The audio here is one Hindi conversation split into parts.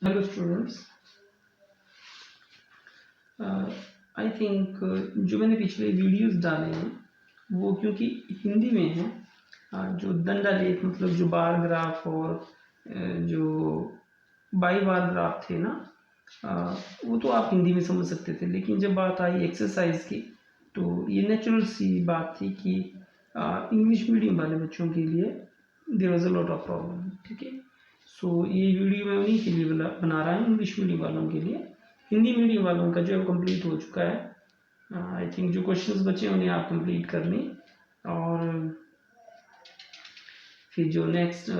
हेलो स्टूडेंट्स, आई थिंक जो मैंने पिछले वीडियोस डाले हैं वो क्योंकि हिंदी में हैं, जो दंडालेख मतलब जो बार ग्राफ और जो बाई बार ग्राफ थे ना, वो तो आप हिंदी में समझ सकते थे। लेकिन जब बात आई एक्सरसाइज की तो ये नेचुरल सी बात थी कि इंग्लिश मीडियम वाले बच्चों के लिए there was a lot of problem. ठीक है, सो ये वीडियो मैं उन्हीं के लिए बना रहा हूँ, इंग्लिश मीडियम वालों के लिए। हिंदी मीडियम वालों का जो है कंप्लीट हो चुका है। आई थिंक जो क्वेश्चंस बचे उन्हें आप कंप्लीट कर लें, और फिर जो नेक्स्ट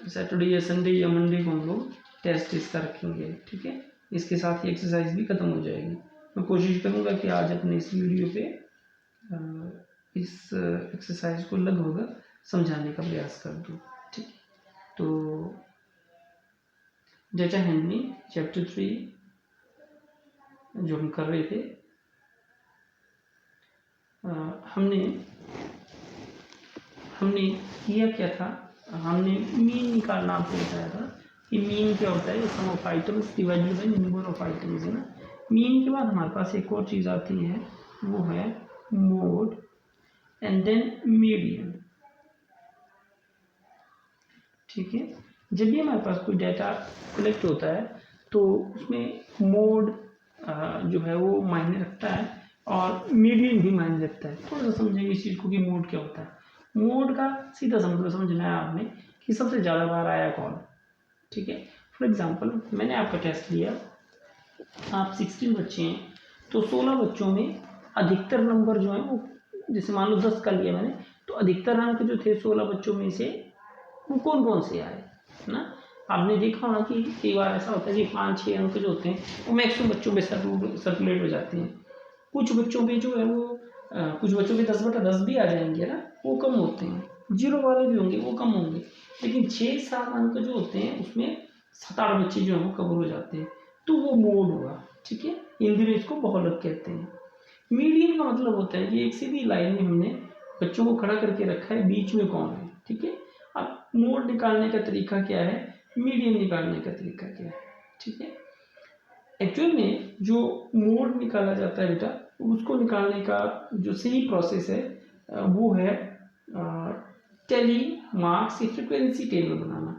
सैटरडे या संडे या मंडे को हम लोग टेस्ट इसका रखेंगे। ठीक है, इसके साथ ही एक्सरसाइज भी ख़त्म हो जाएगी। मैं कोशिश करूँगा कि आज अपने इस वीडियो पे इस एक्सरसाइज को लगभग समझाने का प्रयास कर दूँ। ठीक है, तो डेटा हैंडलिंग चैप्टर 3 जो हम कर रहे थे, हमने किया क्या था। हमने मीन निकालना आपको बताया था कि मीन क्या होता है, sum of items divided by number of items, है ना। मीन के बाद हमारे पास एक और चीज़ आती है, वो है मोड एंड देन मीडियन। ठीक है, जब भी हमारे पास कोई डाटा कलेक्ट होता है तो उसमें मोड जो है वो मायने रखता है और मीडियन भी मायने रखता है। थोड़ा सा समझेंगे इस चीज़ को कि मोड क्या होता है। मोड का सीधा सा मतलब समझना है आपने कि सबसे ज़्यादा बार आया कौन। ठीक है, फॉर एग्जांपल मैंने आपका टेस्ट लिया, आप 16 बच्चे हैं तो 16 बच्चों में अधिकतर नंबर जो है वो, जैसे मान लो 10 का लिया मैंने, तो अधिकतर अंक जो थे 16 बच्चों में से वो कौन कौन से आए ना। आपने देखा होना कि कई बार ऐसा होता है कि 5-6 अंक जो होते हैं वो मैक्सिमम बच्चों में सर्कुलेट हो जाते हैं। कुछ बच्चों पे जो है वो कुछ बच्चों के 10/10 भी आ जाएंगे ना, वो कम होते हैं। 0 वाले भी होंगे, वो कम होंगे। लेकिन 6-7 अंक जो होते हैं उसमें 7-8 बच्चे जो है वो कवर हो जाते हैं, तो वो मोड हुआ। ठीक है, हिंदी में इसको बहुलक कहते हैं। मीडियन का मतलब होता है कि एक सीधी लाइन में हमने बच्चों को खड़ा करके रखा है, बीच में कौन है। ठीक है, अब मोड निकालने का तरीका क्या है, मीडियन निकालने का तरीका क्या है। ठीक है, एक्चुअल में जो मोड निकाला जाता है बेटा, उसको निकालने का जो सही प्रोसेस है वो है टेली मार्क्स की फ्रीक्वेंसी टेबल बनाना।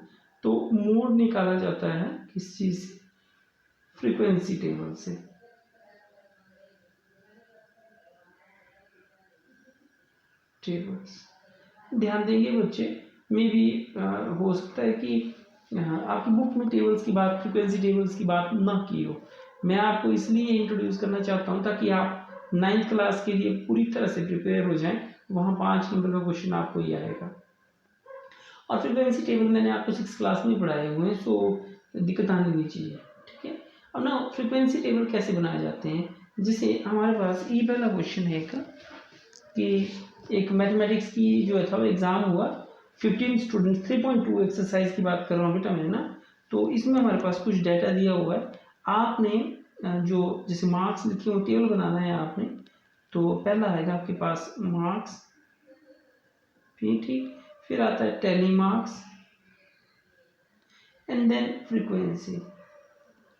तो मोड निकाला जाता है किस चीज़ से, फ्रीक्वेंसी टेबल से। टेबल्स ध्यान देंगे बच्चे, मे भी हो सकता है कि आपकी बुक में टेबल्स की बात, फ्रीक्वेंसी टेबल्स की बात ना की हो। मैं आपको इसलिए इंट्रोड्यूस करना चाहता हूँ ताकि आप 9th क्लास के लिए पूरी तरह से प्रिपेयर हो जाएं। वहाँ 5 नंबर का क्वेश्चन आपको ही आएगा। और फ्रीक्वेंसी टेबल मैंने आपको 6th क्लास में पढ़ाए हुए हैं, सो दिक्कत आनी नहीं चाहिए। ठीक है, अब ना फ्रीक्वेंसी टेबल कैसे बनाए जाते हैं, जिसे हमारे पास ये पहला क्वेश्चन है कि एक मैथमेटिक्स की जो है था वो एग्ज़ाम हुआ, 15 स्टूडेंट्स 3.2 एक्सरसाइज की बात कर रहा हूँ बेटा मैं ना। तो इसमें हमारे पास कुछ डाटा दिया हुआ है, आपने जो जैसे मार्क्स लिखे हो टेबल बनाना है आपने। तो पहला आएगा आपके पास मार्क्स, ठीक, फिर आता है tally marks and then frequency.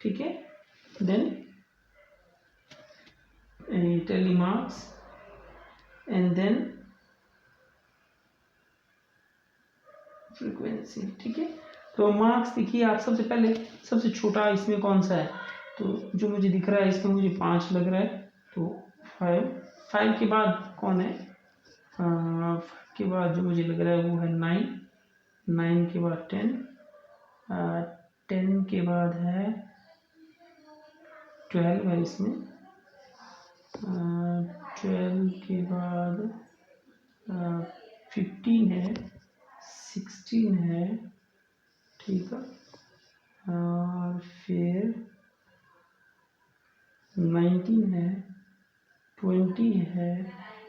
ठीक है, then tally marks and then frequency. ठीक है, तो मार्क्स देखिए आप सबसे पहले, सबसे छोटा इसमें कौन सा है, तो जो मुझे दिख रहा है इसमें मुझे 5 लग रहा है, तो 5 के बाद कौन है, 5 के बाद जो मुझे लग रहा है वो है 9 के बाद 10 के बाद है 12 है इसमें, 12 के बाद 15 है, 16 है। ठीक है, और फिर 19 है, 20 है,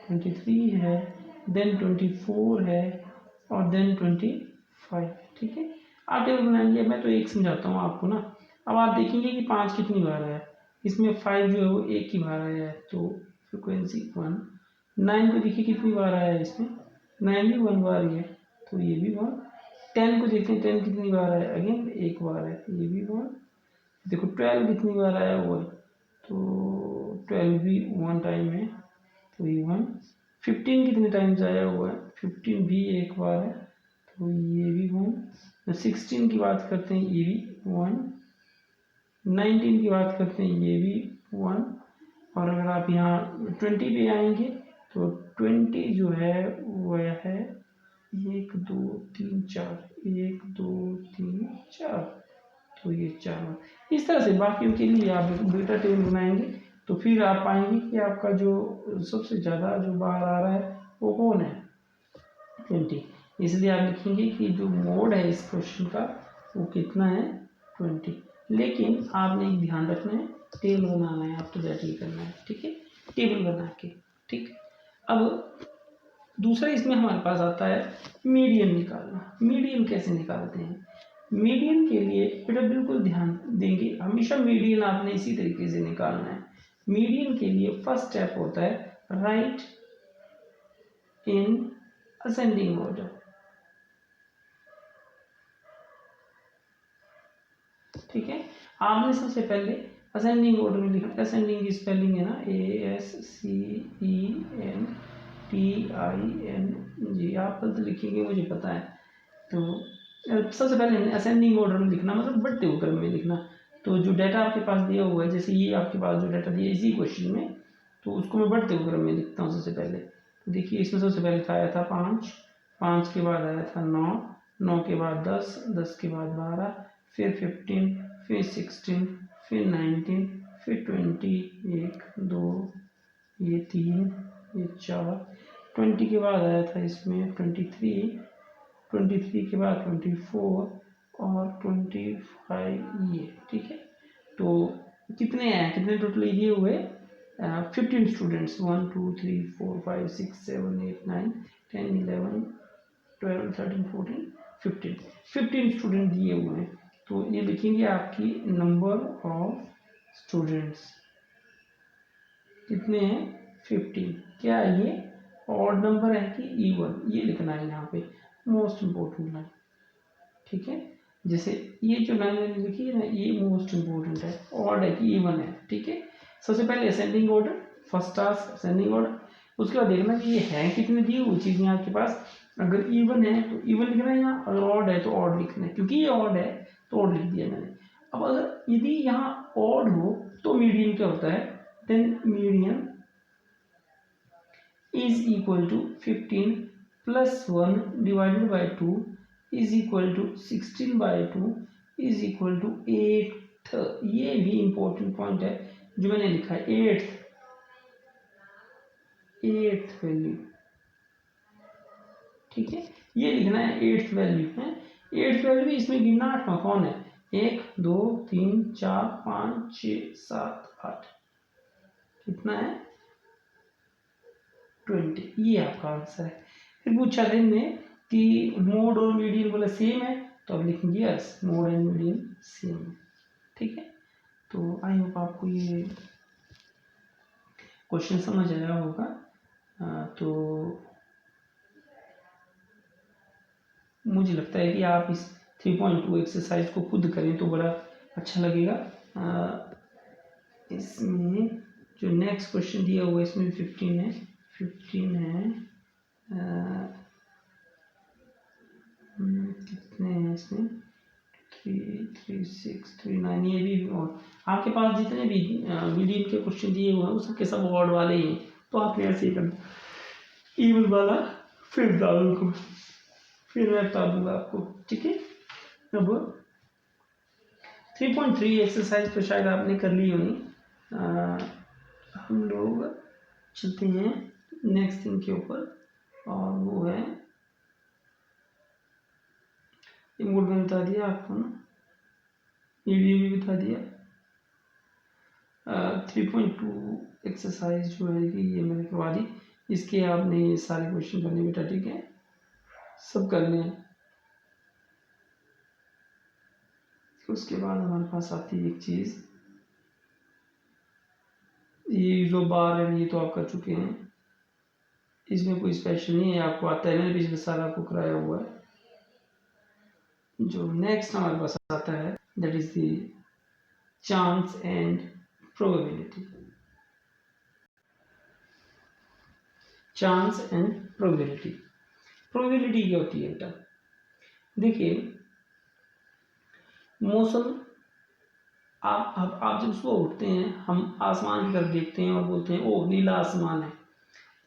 23 है, देन 24 है और देन 25। ठीक है, आप टेबल बना लिया। मैं तो एक समझाता हूँ आपको ना। अब आप देखेंगे कि 5 कितनी बार आया, इसमें 5 जो है वो एक ही बार आया है, तो फ्रिक्वेंसी 1। 9 को देखिए कितनी बार आया है, इसमें 9 भी 1 बार ही है, तो ये भी 1। 10 को देखते हैं 10 कितनी बार है, अगेन एक बार है, ये भी 1। देखो 12 कितनी बार आया हुआ है, तो 12 भी 1 टाइम है, तो ये 1। 15 कितने टाइम्स आया हुआ है, 15 भी एक बार है, तो ये भी 1। 16 की बात करते हैं, ये भी 1। 19 की बात करते हैं, ये भी 1। और अगर आप यहाँ 20 पे आएंगे तो 20 जो है वह है 1 2 3 4, 1 2 3 4, तो ये 4। इस तरह से बाकियों के लिए आप बीटा टेबल बनाएंगे तो फिर आप पाएंगे कि आपका जो सबसे ज़्यादा जो बाहर आ रहा है वो कौन है, 20। इसलिए आप लिखेंगे कि जो मोड है इस क्वेश्चन का वो कितना है, 20। लेकिन आपने एक ध्यान रखना है, टेबल बनाना है, आपको दैट ही करना है, ठीक है, टेबल बना के। ठीक, अब दूसरा इसमें हमारे पास आता है मीडियन निकालना। मीडियन कैसे निकालते हैं, मीडियन के लिए बेटा बिल्कुल ध्यान देंगे, हमेशा मीडियन आपने इसी तरीके से निकालना है। मीडियन के लिए फर्स्ट स्टेप होता है राइट इन असेंडिंग ऑर्डर। ठीक है, आपने सबसे पहले असेंडिंग ऑर्डर में लिखना। असेंडिंग की स्पेलिंग है ना ASCENTING, आप गलत लिखेंगे मुझे पता है। तो सबसे पहले असेंडिंग ऑर्डर में लिखना, मतलब बढ़ते हुए क्रम में लिखना। तो जो डाटा आपके पास दिया हुआ है, जैसे ये आपके पास जो डाटा दिया इसी क्वेश्चन में, तो उसको मैं बढ़ते हुए क्रम में लिखता हूँ सबसे पहले। तो देखिए इसमें सबसे पहले आया था 5, 5 के बाद आया था 9, 9 के बाद 10, 10 के बाद 12, फिर 15, फिर 16, फिर 19, फिर 20, 1 2 ये 3 ये 4, 20 के बाद आया था इसमें 23, 23 के बाद 24 और 25 ये। ठीक है, तो कितने हैं, कितने टोटल ये हुए, 15 स्टूडेंट्स, 1 2 3 4 5 6 7 8 9 10 11 12 13 14 15 स्टूडेंट दिए हुए हैं। तो ये लिखेंगे आपकी नंबर ऑफ स्टूडेंट्स कितने हैं, 15। क्या है ये, ऑड नंबर है कि इवन, ये लिखना है यहाँ पे, मोस्ट इम्पोर्टेंट लाइन। ठीक है, जैसे ये जो लाइन मैंने लिखी है ना, ये मोस्ट इम्पोर्टेंट है, ऑड है कि इवन है। ठीक है, सबसे पहले ascending order, first task ascending order. उसके बाद देखना कि ये है कितने दी हुई चीज़ें आपके पास। अगर इवन है तो इवन लिखना है यहाँ, अगर ऑड है तो ऑड लिखना है, क्योंकि ये ऑड है तो ऑड लिख दिया मैंने। अब अगर यदि यहाँ ऑड हो तो मीडियन क्या होता है, then median is equal to 15 plus 1 divided by 2 is equal to 16 by 2 is equal to 8। ये भी इंपॉर्टेंट पॉइंट है जो मैंने लिखा है, 8th वैल्यू। ठीक है, ये लिखना है 8th वैल्यू है। 8th वैल्यू भी इसमें गिनना 8वां कौन है, 1 2 3 4 5 6 7 8, कितना है 20। ये आपका आंसर है। फिर पूछा था इनमें कि मोड और मीडियन बोला सेम है, तो अब लिखेंगे yes mode and median same है। ठीक है, तो आई होप आपको ये क्वेश्चन समझ आया होगा। तो मुझे लगता है कि आप इस 3.2 एक्सरसाइज को खुद करें तो बड़ा अच्छा लगेगा। इसमें जो नेक्स्ट क्वेश्चन दिया हुआ है इसमें 15 है, 15 है, कितने हैं इसमें 3 3 6 3 9, ये भी और आपके पास जितने भी मीडियन के क्वेश्चन दिए हुए हैं वो सबके सब ऑड वाले ही हैं, तो आपने ऐसे ही करना, इवन वाला फिर डाल दूंगा, फिर मैं बता दूंगा आपको। ठीक है, अब 3.3 एक्सरसाइज तो शायद आपने कर ली होनी। हम लोग चलते हैं नेक्स्ट थिंग के ऊपर, और वो है मोड में बता दिया आपको ना, ये भी बता दिया। 3.2 एक्सरसाइज जो है कि ये मैंने करवा दी, इसके आपने ये सारे क्वेश्चन करने बेटा। ठीक है, सब करने हैं। उसके बाद हमारे पास आती है एक चीज़, ये जो बार है ये तो आप कर चुके हैं, इसमें कोई स्पेशल नहीं है, आपको आता है, मैंने पिछले साल आपको कराया हुआ है। जो नेक्स्ट हमारे पास आता है that is the chance and probability. Chance and probability. Probability क्या होती है बेटा? देखिए, मौसम, आप जब सुबह उठते हैं, हम आसमान की तरफ देखते हैं और बोलते हैं ओ नीला आसमान है।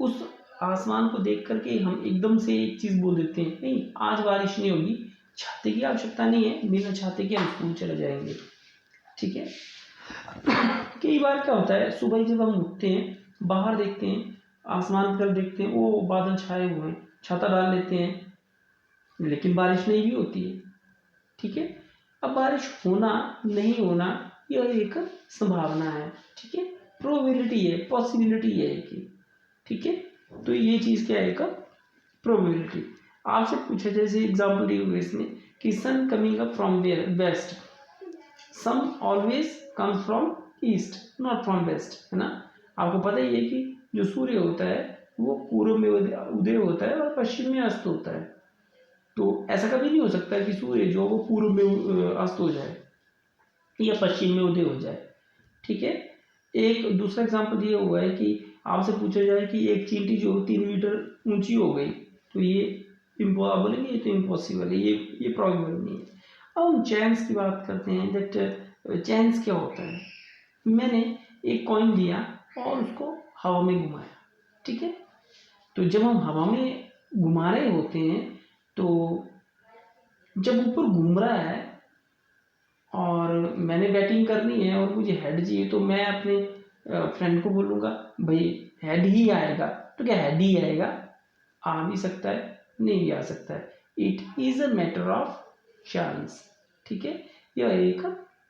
उस आसमान को देख करके हम एकदम से एक चीज़ बोल देते हैं, नहीं आज बारिश नहीं होगी, छाते की आवश्यकता नहीं है, बिना छाते के हम स्कूल चले जाएंगे। ठीक है। कई बार क्या होता है, सुबह जब हम उठते हैं, बाहर देखते हैं, आसमान की तरफ देखते हैं, वो बादल छाए हुए हैं, छाता डाल लेते हैं, लेकिन बारिश नहीं भी होती है। ठीक है। अब बारिश होना नहीं होना यह एक संभावना है। ठीक है, प्रोबेबिलिटी है, पॉसिबिलिटी है एक। ठीक है, तो ये चीज़ क्या है? एक प्रोबेबिलिटी। आपसे पूछा जैसे एग्जाम्पल दी हुई इसमें कि sun coming up from west, sun always comes from east not from west, है ना। आपको पता ही है कि जो सूर्य होता है वो पूर्व में उदय होता है और पश्चिम में अस्त होता है। तो ऐसा कभी नहीं हो सकता कि सूर्य जो वो पूर्व में अस्त हो जाए या पश्चिम में उदय हो जाए। ठीक है। एक दूसरा एग्जाम्पल ये हुआ है कि आपसे पूछा जाए कि एक चींटी जो 3 मीटर ऊंची हो गई, तो ये बोलेंगे ये तो इम्पॉसिबल है, ये प्रॉबेबल नहीं है। अब हम चांस की बात करते हैं। दैट चांस क्या होता है? मैंने एक कॉइन लिया और उसको हवा में घुमाया। ठीक है, तो जब हम हवा में घुमा रहे होते हैं, तो जब ऊपर घूम रहा है और मैंने बैटिंग करनी है और मुझे हेड चाहिए, तो मैं अपने फ्रेंड को बोलूँगा भाई हेड ही आएगा। तो क्या हेड ही आएगा? आ भी सकता है, नहीं भी आ सकता है। It is a matter of chance. ठीक है, यह एक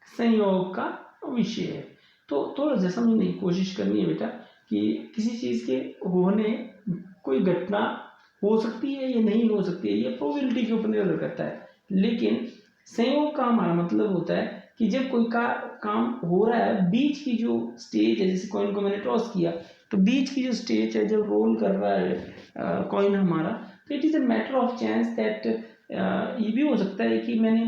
संयोग का विषय है। तो थोड़ा सा समझने की कोशिश करनी है बेटा कि किसी चीज़ के होने, कोई घटना हो सकती है या नहीं हो सकती है, ये प्रोबेबिलिटी के ऊपर निर्भर करता है। लेकिन संयोग का हमारा मतलब होता है कि जब कोई काम हो रहा है, बीच की जो स्टेज है, जैसे कॉइन को मैंने टॉस किया, तो बीच की जो स्टेज है, जब रोल कर रहा है कॉइन हमारा, तो it is a matter of chance that ये भी हो सकता है कि मैंने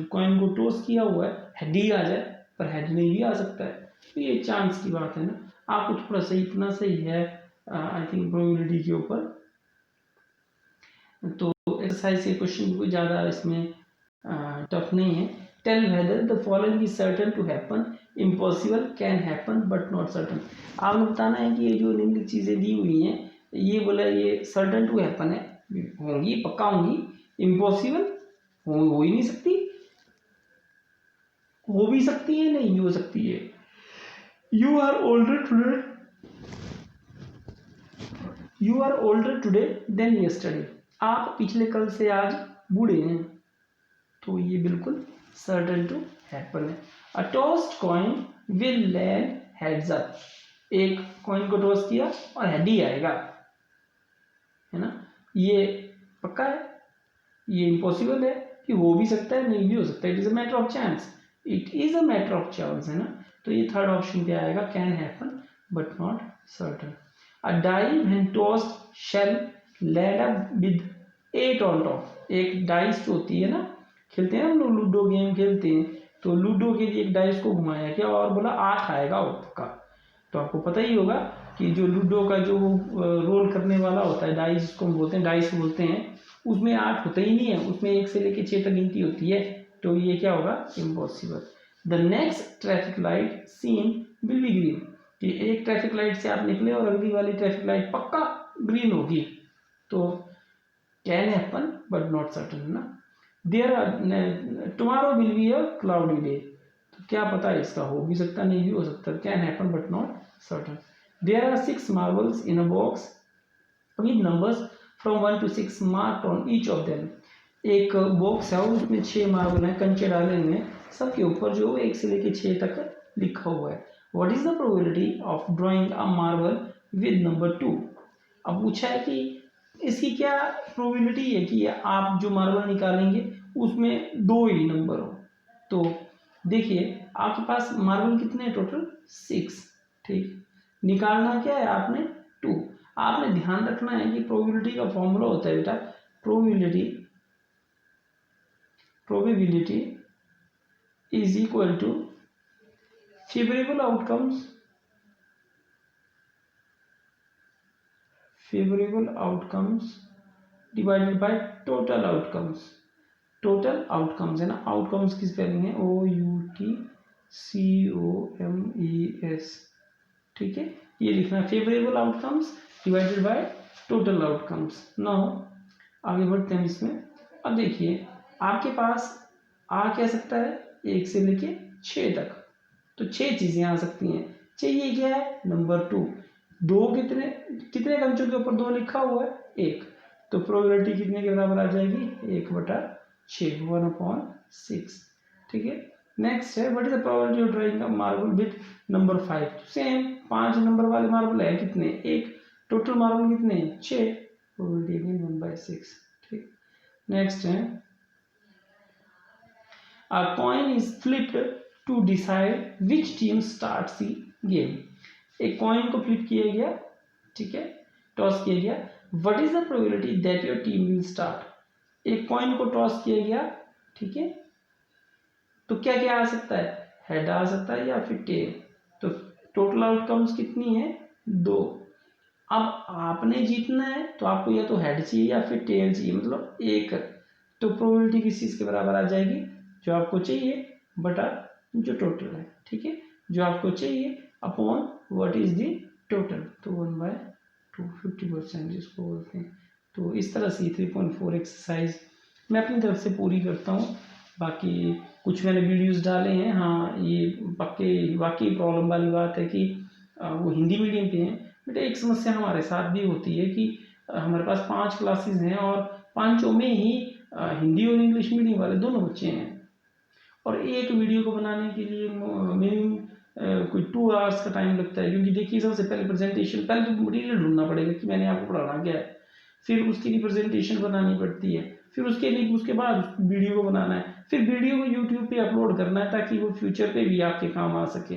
कॉइन को टॉस किया हुआ है, हेड ही आ जाए, पर हेड नहीं भी आ सकता है। तो ये चांस की बात है ना। आपको थोड़ा सा इतना सही है आई थिंक प्रोबेबिलिटी के ऊपर। तो एक्सरसाइज के क्वेश्चन कोई ज़्यादा इसमें टफ नहीं है। Tell whether the following is certain to happen, impossible, can happen but not certain. आपने बताना है कि ये जो निम्नलिखित चीज़ें दी हुई हैं, ये बोला ये सर्टन टू हैपन है, होंगी, पक्का होंगी। इम्पॉसिबल हो ही नहीं सकती, हो भी सकती है, नहीं भी हो सकती है। You are older today than yesterday. आप पिछले कल से आज बूढ़े हैं, तो ये बिल्कुल सर्टन टू हैपन है। A tossed coin will land heads up. एक कॉइन को टॉस किया और हेड ही आएगा, है ना। ये पक्का है, ये इम्पॉसिबल है कि हो भी सकता है, नहीं भी हो सकता है। It is a matter of chance, it is a matter of chance, है ना। तो ये थर्ड ऑप्शन क्या आएगा? Can happen but not certain. A die when tossed shall land up with 8 on top. एक डाइस जो होती है ना, खेलते हैं हम लोग लूडो गेम खेलते हैं, तो लूडो के लिए एक डाइस को घुमाया क्या और बोला 8 आएगा पक्का। तो आपको पता ही होगा कि जो लूडो का जो रोल करने वाला होता है, डाइस जिसको हम बोलते हैं, डाइस बोलते हैं, उसमें 8 होता ही नहीं है, उसमें 1 से लेकर 6 तक गिनती होती है। तो ये क्या होगा? Impossible. The next traffic light seen will be green. कि एक ट्रैफिक लाइट से आप निकले और अगली वाली ट्रैफिक लाइट पक्का ग्रीन होगी। तो can happen but not certain ना। Tomorrow will be a cloudy day. तो क्या पता है, इसका हो भी सकता, नहीं भी हो सकता। Can happen but not certain. There are 6 marbles in a box with numbers from 1 to 6 marked on each of them. एक बॉक्स है उसमें 6 मार्बल हैं, कंचे डाले हुए हैं, सबके ऊपर जो 1 से लेकर 6 तक लिखा हुआ है। What is the probability of drawing a marble with number 2। अब पूछा है कि इसकी क्या प्रोबेबिलिटी है कि आप जो मार्बल निकालेंगे उसमें 2 ही नंबर हो। तो देखिए आपके पास मार्बल कितने हैं टोटल? 6। ठीक, निकालना क्या है आपने? 2। आपने ध्यान रखना है कि प्रोबेबिलिटी का फॉर्मूला होता है बेटा, probability is equal to favorable outcomes divided by total outcomes है ना, outcomes की स्पेलिंग है OUTCOMES, ठीक है, ये लिखना है favorable outcomes divided by total outcomes। Now आगे बढ़ते हैं इसमें। अब देखिए आपके पास आ क्या सकता है 1 से लेके 6 तक, तो 6 चीजें आ सकती हैं। चाहिए क्या है नंबर 2, दो कितने कितने कंचों के ऊपर 2 लिखा हुआ है 1, तो प्रोबेबिलिटी कितने के बराबर आ जाएगी 1/6 1/6, ठीक है। नेक्स्ट है what is the probability of drawing a marble with number 5, same 5 number वाले मार्बल है कितने 1, टोटल मार्बल कितने 6, प्रोबेबिलिटी अगेन 1/6, ठीक। नेक्स्ट है a coin is flipped to decide which team starts the game, एक कॉइन को फ्लिप किया गया, ठीक है, टॉस किया गया, what is the probability that your team will start, एक कॉइन को टॉस किया गया, ठीक है, तो क्या क्या आ सकता है हेड आ सकता है या फिर टेल, तो टोटल आउटकम्स कितनी है 2। अब आपने जीतना है तो आपको या तो हेड चाहिए या फिर टेल चाहिए, मतलब 1, तो प्रोबेबिलिटी किस चीज के बराबर आ जाएगी जो आपको चाहिए बटा जो टोटल है, ठीक है, जो आपको चाहिए upon what is the total, तो 1/2 50% जिसको बोलते हैं। तो इस तरह से 3.4 एक्सरसाइज मैं अपनी तरफ से पूरी करता हूँ। बाकी कुछ मैंने वीडियोस डाले हैं, हाँ ये पक्के वाकई प्रॉब्लम वाली बात है कि वो हिंदी मीडियम पे हैं, बट एक समस्या हमारे साथ भी होती है कि हमारे पास 5 क्लासेस हैं और 5 में ही हिंदी और इंग्लिश मीडियम वाले दोनों बच्चे हैं, और एक वीडियो को बनाने के लिए मिनिमम कोई 2 आवर्स का टाइम लगता है, क्योंकि देखिए सबसे पहले प्रेजेंटेशन, पहले तो मटीरियल ढूंढना पड़ेगा कि मैंने आपको पढ़ाना क्या है, फिर उसके लिए प्रेजेंटेशन बनानी पड़ती है, फिर उसके बाद वीडियो को बनाना है, फिर वीडियो को यूट्यूब पे अपलोड करना है ताकि वो फ्यूचर पे भी आपके काम आ सके।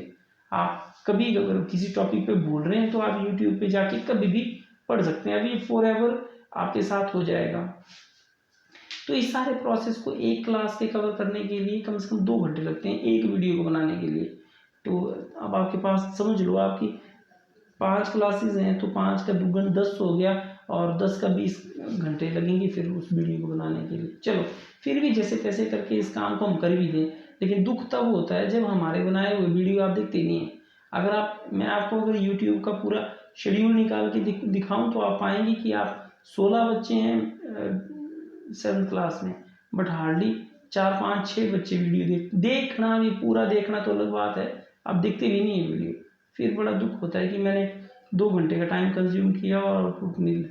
आप कभी अगर किसी टॉपिक पे भूल रहे हैं तो आप यूट्यूब पे जाके कभी भी पढ़ सकते हैं, अभी फॉर एवर आपके साथ हो जाएगा। तो इस सारे प्रोसेस को एक क्लास के कवर करने के लिए कम से कम 2 घंटे लगते हैं एक वीडियो को बनाने के लिए। तो अब आपके पास समझ लो आपकी 5 क्लासेस हैं तो 5 का दुगुना 10 हो गया, और 10 का 20 घंटे लगेंगे फिर उस वीडियो को बनाने के लिए। चलो फिर भी जैसे तैसे करके इस काम को हम कर भी दें, लेकिन दुख तब होता है जब हमारे बनाए हुए वीडियो आप देखते नहीं हैं। मैं आपको अगर यूट्यूब का पूरा शेड्यूल निकाल के दिखाऊं तो आप पाएंगे कि आप 16 बच्चे हैं 7th क्लास में, बट हार्डली 4 5 6 बच्चे वीडियो देखना भी पूरा देखना तो अलग बात है, आप देखते भी नहीं है वीडियो, फिर बड़ा दुख होता है कि मैंने 2 घंटे का टाइम कंज्यूम किया और आउटपुट मिल।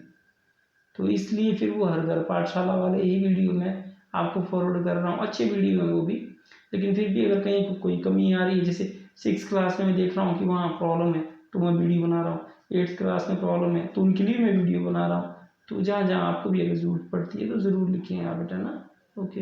तो इसलिए फिर वो हर घर पाठशाला वाले ही वीडियो में आपको फॉरवर्ड कर रहा हूँ, अच्छे वीडियो हैं वो भी, लेकिन फिर भी अगर कहीं कोई कमी आ रही है, जैसे 6th क्लास में मैं देख रहा हूँ कि वहाँ प्रॉब्लम है तो मैं वीडियो बना रहा हूँ, 8th क्लास में प्रॉब्लम है तो उनके लिए मैं वीडियो बना रहा हूँ। तो जहाँ जहाँ आपको भी अगर जरूरत पड़ती है तो ज़रूर लिखें आप बेटा ना। ओके।